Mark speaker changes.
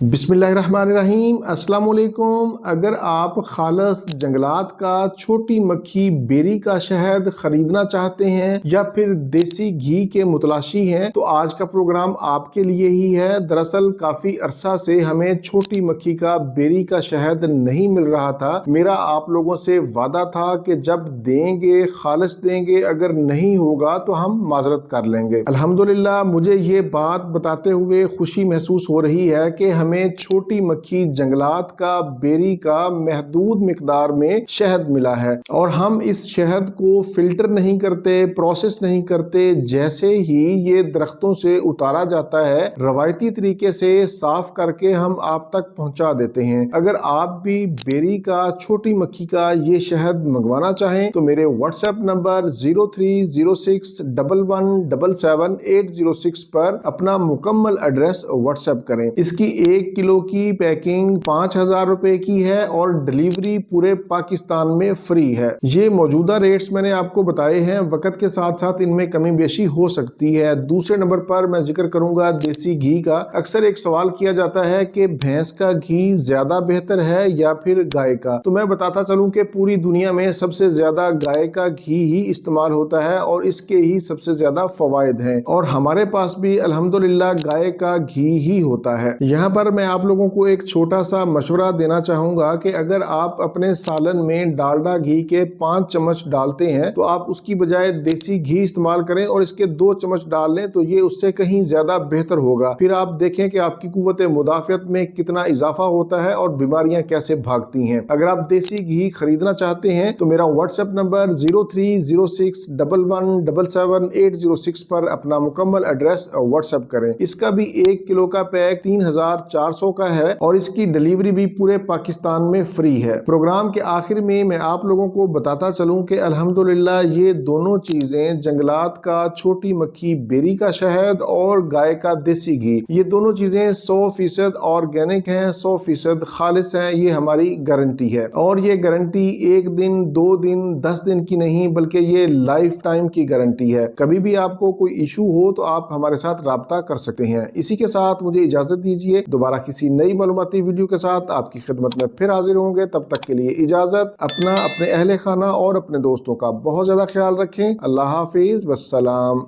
Speaker 1: बिस्मिल्लाहिर्रहमानिर्रहीम। अस्सलाम वालेकुम। अगर आप खालस जंगलात का छोटी मक्खी बेरी का शहद खरीदना चाहते हैं या फिर देसी घी के मुतलाशी हैं तो आज का प्रोग्राम आपके लिए ही है। दरअसल काफी अरसा से हमें छोटी मक्खी का बेरी का शहद नहीं मिल रहा था। मेरा आप लोगों से वादा था कि जब देंगे खालस देंगे, अगर नहीं होगा तो हम माजरत कर लेंगे। अल्हम्दुलिल्लाह मुझे ये बात बताते हुए खुशी महसूस हो रही है कि हमें छोटी मक्खी जंगलात का बेरी का महदूद मिकदार में शहद मिला है और हम इस शहद को फिल्टर नहीं करते, प्रोसेस नहीं करते। जैसे ही ये दरख्तों से उतारा जाता है रवायती तरीके से साफ करके हम आप तक पहुंचा देते हैं। अगर आप भी बेरी का छोटी मक्खी का ये शहद मंगवाना चाहें तो मेरे व्हाट्सएप नंबर 030611777806 पर अपना मुकम्मल एड्रेस व्हाट्सएप करें। इसकी 1 किलो की पैकिंग 5,000 रुपए की है और डिलीवरी पूरे पाकिस्तान में फ्री है। ये मौजूदा रेट्स मैंने आपको बताए हैं, वक्त के साथ साथ इनमें कमी बेशी हो सकती है। दूसरे नंबर पर मैं जिक्र करूंगा देसी घी का। अक्सर एक सवाल किया जाता है कि भैंस का घी ज्यादा बेहतर है या फिर गाय का। तो मैं बताता चलूं कि पूरी दुनिया में सबसे ज्यादा गाय का घी ही इस्तेमाल होता है और इसके ही सबसे ज्यादा फवायद हैं और हमारे पास भी अल्हम्दुलिल्लाह गाय का घी ही होता है। यहाँ पर मैं आप लोगों को एक छोटा सा मशवरा देना चाहूंगा कि अगर आप अपने सालन में डालडा घी के 5 चम्मच डालते हैं तो आप उसकी बजाय देसी घी इस्तेमाल करें और इसके 2 चम्मच डाल लें तो ये उससे कहीं ज्यादा बेहतर होगा। फिर आप देखें कि आपकी कुव्वत मुदाफियत में कितना इजाफा होता है और बीमारियां कैसे भागती हैं। अगर आप देसी घी खरीदना चाहते हैं तो मेरा व्हाट्सएप नंबर 030611777806 पर अपना मुकम्मल एड्रेस व्हाट्सएप करें। इसका भी 1 किलो का पैक 3,400 का है और इसकी डिलीवरी भी पूरे पाकिस्तान में फ्री है। प्रोग्राम के आखिर में मैं आप लोगों को बताता चलूं कि अल्हम्दुलिल्लाह ये दोनों चीजें जंगलात का छोटी मक्खी बेरी का शहद और गाय का देसी घी, ये दोनों चीजें 100% ऑर्गेनिक हैं, 100% खालिस हैं। ये हमारी गारंटी है और ये गारंटी 1 दिन 2 दिन 10 दिन की नहीं बल्कि ये लाइफ टाइम की गारंटी है। कभी भी आपको कोई इशू हो तो आप हमारे साथ राब्ता कर सकते हैं। इसी के साथ मुझे इजाजत दीजिए, दोबारा किसी नई मालूमाती वीडियो के साथ आपकी खिदमत में फिर हाजिर होंगे। तब तक के लिए इजाजत। अपना, अपने अहले खाना और अपने दोस्तों का बहुत ज्यादा ख्याल रखें। अल्लाह हाफिज, वस्सलाम।